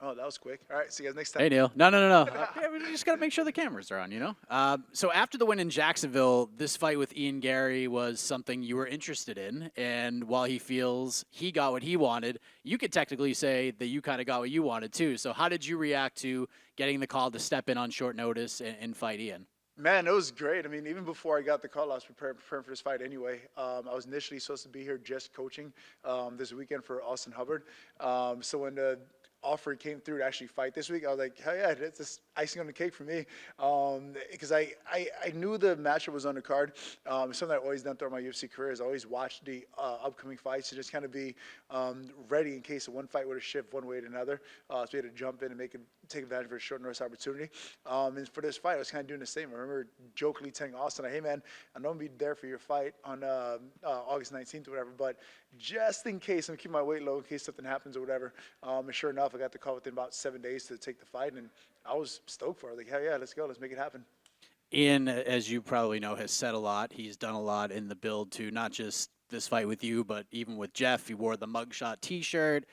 Oh, that was quick. All right, see you guys next Hey, time. Neil. No. Yeah, we just got to make sure the cameras are on, So after the win in Jacksonville, this fight with Ian Gary was something you were interested in. And while he feels he got what he wanted, you could technically say that you kind of got what you wanted too. So how did you react to getting the call to step in on short notice and fight Ian? Man, it was great. I mean, even before I got the call, I was preparing for this fight anyway. I was initially supposed to be here just coaching this weekend for Austin Hubbard. So when the offer came through to actually fight this week, I was like, hell yeah, that's just icing on the cake for me. Because I knew the matchup was on the card. Something I've always done throughout my UFC career is always watch the upcoming fights to just kind of be ready in case one fight were to shift one way or another. So we had to jump in and take advantage of a short notice opportunity. And for this fight, I was kind of doing the same. I remember jokingly telling Austin, hey man, I know I'm going to be there for your fight on August 19th or whatever, but just in case, I'm keeping my weight low in case something happens or whatever. And sure enough, I got the call within about 7 days to take the fight, and I was stoked for it. Like, hell yeah, let's go. Let's make it happen. Ian, as you probably know, has said a lot. He's done a lot in the build to not just this fight with you, but even with Jeff. He wore the mugshot T-shirt,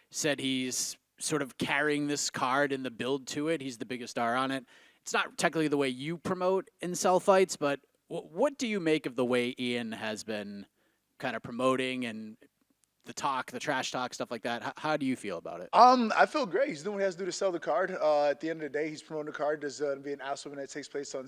said he's sort of carrying this card in the build to it. He's the biggest star on it. It's not technically the way you promote and sell fights, but what do you make of the way Ian has been kind of promoting and the trash talk, stuff like that? How do you feel about it? I feel great. He's doing what he has to do to sell the card. At the end of the day, he's promoting the card. There's going to be an ass whooping that takes place on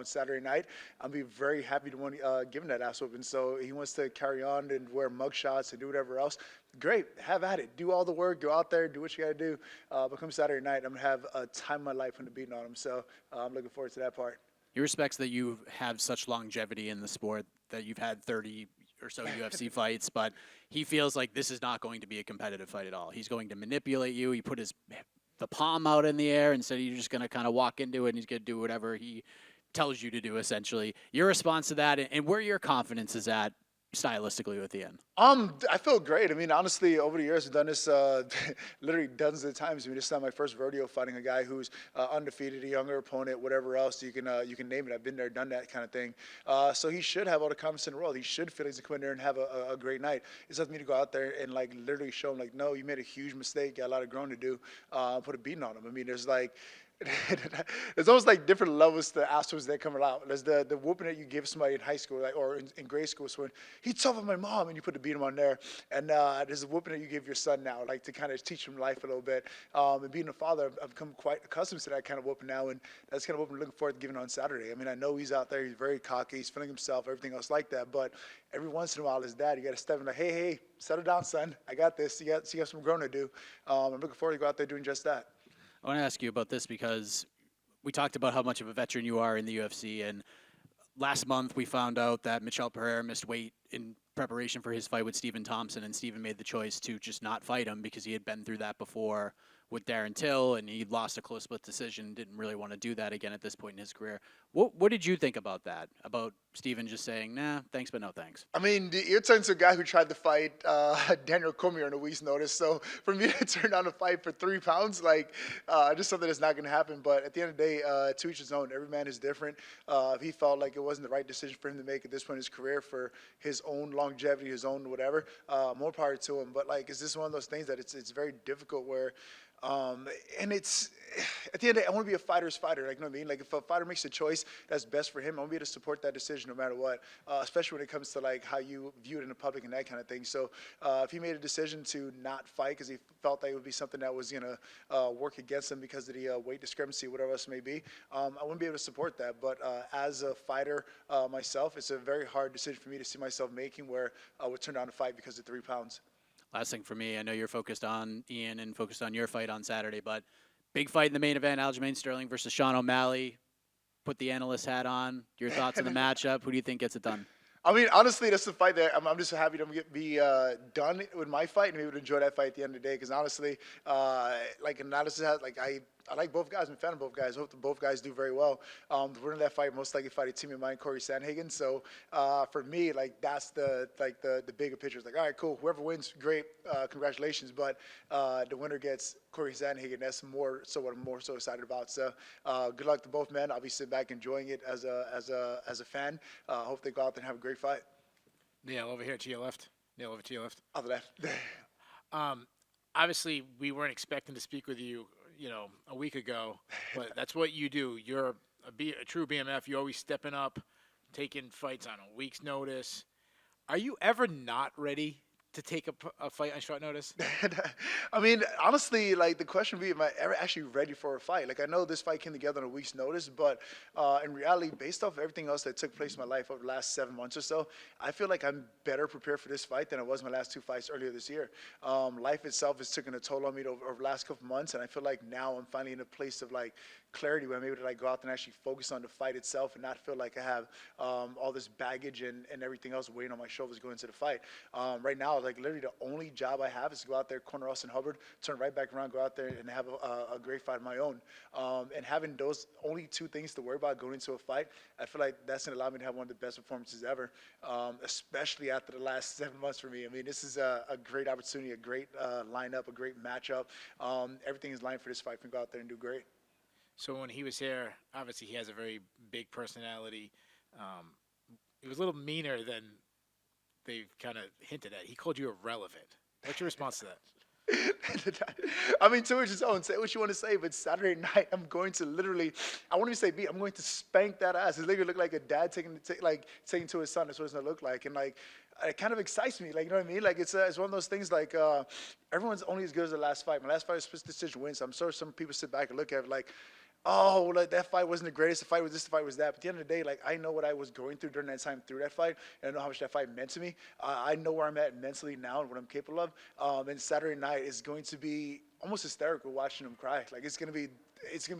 Saturday night. I'll be very happy to give him that ass whooping. So he wants to carry on and wear mug shots and do whatever else. Great, have at it. Do all the work. Go out there, do what you got to do. But come Saturday night, I'm going to have a time of my life when the beating on him. So I'm looking forward to that part. He respects that you have such longevity in the sport, that you've had 30 or so UFC fights, but he feels like this is not going to be a competitive fight at all. He's going to manipulate you. He put the palm out in the air, and said you're just going to kind of walk into it, and he's going to do whatever he tells you to do, essentially. Your response to that, and where your confidence is at stylistically with Ian? I feel great. I mean, honestly, over the years, I've done this literally dozens of times. I mean, this is not my first rodeo fighting a guy who's undefeated, a younger opponent, whatever else you can name it. I've been there, done that kind of thing. So he should have all the confidence in the world. He should feel he's to come in there and have a great night. It's up to me to go out there and like literally show him like, no, you made a huge mistake. Got a lot of growing to do. Put a beating on him. I mean, there's like. There's almost like different levels to assholes that come out. There's the whooping that you give somebody in high school, like, or in grade school. So when he tough on my mom, and you put the beat him on there. And there's a whooping that you give your son now, like to kind of teach him life a little bit. And being a father, I've become quite accustomed to that kind of whooping now, and that's kind of whooping I'm looking forward to giving on Saturday. I mean, I know he's out there, he's very cocky, he's feeling himself, everything else like that. But every once in a while, his dad, you got to step in like, hey, settle down, son. I got this. You got some growing to do. I'm looking forward to go out there doing just that. I want to ask you about this because we talked about how much of a veteran you are in the UFC, and last month we found out that Michel Pereira missed weight in preparation for his fight with Stephen Thompson, and Stephen made the choice to just not fight him because he had been through that before with Darren Till, and he lost a close split decision, didn't really want to do that again at this point in his career. What did you think about that? About Stephen just saying, nah, thanks, but no thanks? I mean, you're talking to a guy who tried to fight Daniel Cormier on a week's notice. So for me to turn down a fight for 3 pounds, like, just something that's not going to happen. But at the end of the day, to each his own. Every man is different. If he felt like it wasn't the right decision for him to make at this point in his career for his own longevity, his own whatever, more power to him. But, like, is this one of those things that it's very difficult where and it's at the end of the day, I want to be a fighter's fighter. Like, you know what I mean? Like, if a fighter makes a choice that's best for him, I want to be able to support that decision no matter what, especially when it comes to, like, how you view it in the public and that kind of thing. So if he made a decision to not fight because he felt that it would be something that was going to work against him because of the weight discrepancy, whatever else it may be, I wouldn't be able to support that. But as a fighter myself, it's a very hard decision for me to see myself making where I would turn down a fight because of 3 pounds. Last thing for me, I know you're focused on Ian and focused on your fight on Saturday, but big fight in the main event, Aljamain Sterling versus Sean O'Malley. Put the analyst hat on. Your thoughts on the matchup? Who do you think gets it done? I mean, honestly, that's the fight that I'm just happy to be done with my fight and be able to enjoy that fight at the end of the day. Because honestly, like analysis has, like I like both guys. I'm a fan of both guys. I hope that both guys do very well. The winner of that fight most likely fight a teammate of mine, Corey Sandhagen. So for me, like that's the bigger picture. It's like, all right, cool. Whoever wins, great, congratulations. But the winner gets Corey Sandhagen. That's more so what I'm more so excited about. So good luck to both men. I'll be sitting back enjoying it as a fan. Hope they go out there and have a great fight. Neil, over here to your left. Neil, over to your left. On the left. obviously we weren't expecting to speak with you, a week ago, but that's what you do. You're a true BMF. You're always stepping up, taking fights on a week's notice. Are you ever not ready to take a fight on short notice? I mean, honestly, like the question would be, am I ever actually ready for a fight? Like I know this fight came together on a week's notice, but in reality, based off everything else that took place in my life over the last 7 months or so, I feel like I'm better prepared for this fight than I was my last two fights earlier this year. Life itself has taken a toll on me over the last couple months, and I feel like now I'm finally in a place of like clarity where I'm able to like go out there and actually focus on the fight itself and not feel like I have all this baggage and everything else weighing on my shoulders going into the fight. Right now, like literally the only job I have is to go out there, corner Austin Hubbard, turn right back around, go out there and have a great fight of my own. And having those only two things to worry about going into a fight, I feel like that's going to allow me to have one of the best performances ever, especially after the last 7 months for me. I mean, this is a great opportunity, a great lineup, a great matchup. Everything is lined for this fight. We can go out there and do great. So when he was here, obviously he has a very big personality. He was a little meaner than they've kind of hinted at. He called you irrelevant. What's your response to that? I mean, to each his own. Say what you want to say, but Saturday night I'm going to literally, I won't even say beat. I'm going to spank that ass. It's literally look like a dad taking to his son. That's what it's gonna look like, and like it kind of excites me. Like you know what I mean? Like it's one of those things. Like everyone's only as good as the last fight. My last fight was split decision win. So I'm sure some people sit back and look at it like, oh, like that fight wasn't the greatest. The fight was this, the fight was that. But at the end of the day, like I know what I was going through during that time through that fight, and I know how much that fight meant to me. I know where I'm at mentally now and what I'm capable of. And Saturday night is going to be almost hysterical watching him cry. Like it's gonna be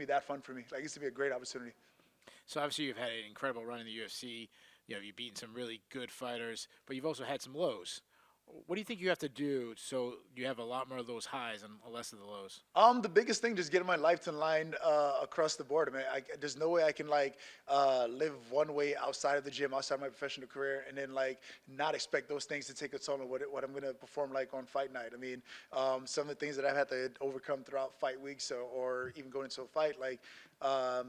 that fun for me. Like it's gonna be a great opportunity. So obviously you've had an incredible run in the UFC. You've beaten some really good fighters, but you've also had some lows. What do you think you have to do so you have a lot more of those highs and less of the lows? The biggest thing, just getting my life in line across the board. I mean, there's no way I can like live one way outside of the gym, outside my professional career, and then like not expect those things to take a toll on what I'm gonna perform like on fight night. I mean, some of the things that I've had to overcome throughout fight weeks or even going into a fight, like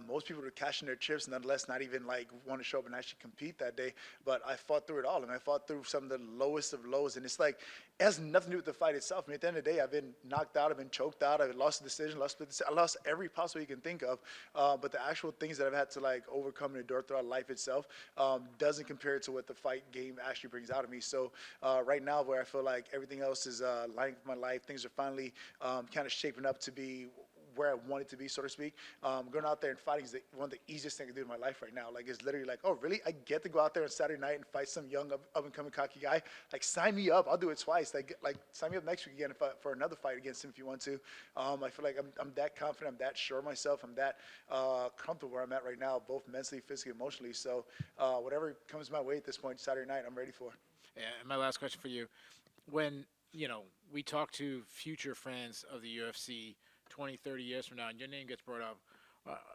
most people are cashing their chips, nonetheless, not even like want to show up and actually compete that day. But I fought through it all, and I fought through some of the lowest of lows, and it's like it has nothing to do with the fight itself. I mean, at the end of the day, I've been knocked out, I've been choked out, I've lost a decision, I lost every possible you can think of. But the actual things that I've had to like overcome and endure throughout life itself doesn't compare to what the fight game actually brings out of me. So right now, where I feel like everything else is lining for my life, things are finally kind of shaping up to be where I want it to be, so to speak. Going out there and fighting is one of the easiest things I can do in my life right now. Like, it's literally like, oh, really? I get to go out there on Saturday night and fight some young up-and-coming cocky guy? Like, sign me up. I'll do it twice. Like sign me up next week again for another fight against him if you want to. I feel like I'm that confident. I'm that sure of myself. I'm that comfortable where I'm at right now, both mentally, physically, emotionally. So whatever comes my way at this point, Saturday night, I'm ready for. Yeah, and my last question for you. When, we talk to future fans of the UFC 20, 30 years from now, and your name gets brought up,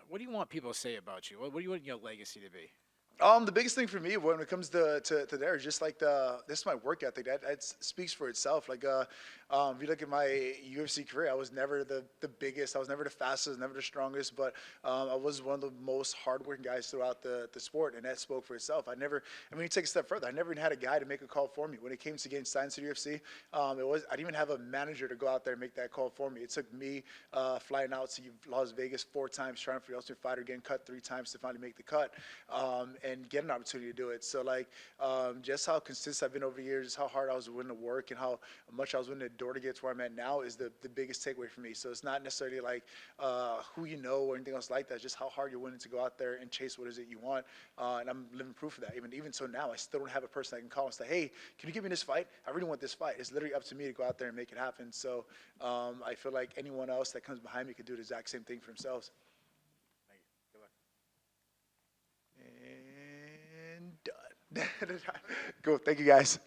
what do you want people to say about you? What do you want your legacy to be? The biggest thing for me when it comes to there is just like this is my work ethic. That speaks for itself. Like if you look at my UFC career, I was never the biggest, I was never the fastest, never the strongest, but I was one of the most hardworking guys throughout the sport, and that spoke for itself. I mean, you take a step further. I never even had a guy to make a call for me when it came to getting signed to the UFC. I didn't even have a manager to go out there and make that call for me. It took me flying out to Las Vegas 4 times, trying for the Ultimate Fighter, getting cut 3 times to finally make the cut. And get an opportunity to do it. So like just how consistent I've been over the years, how hard I was willing to work, and how much I was willing to endure to get to where I'm at now is the biggest takeaway for me. So it's not necessarily like who you know or anything else like that. It's just how hard you're willing to go out there and chase what is it you want. And I'm living proof of that. Even so now, I still don't have a person I can call and say, hey, can you give me this fight? I really want this fight. It's literally up to me to go out there and make it happen. So I feel like anyone else that comes behind me could do the exact same thing for themselves. Thank you. Good luck. And done. Cool. Thank you, guys.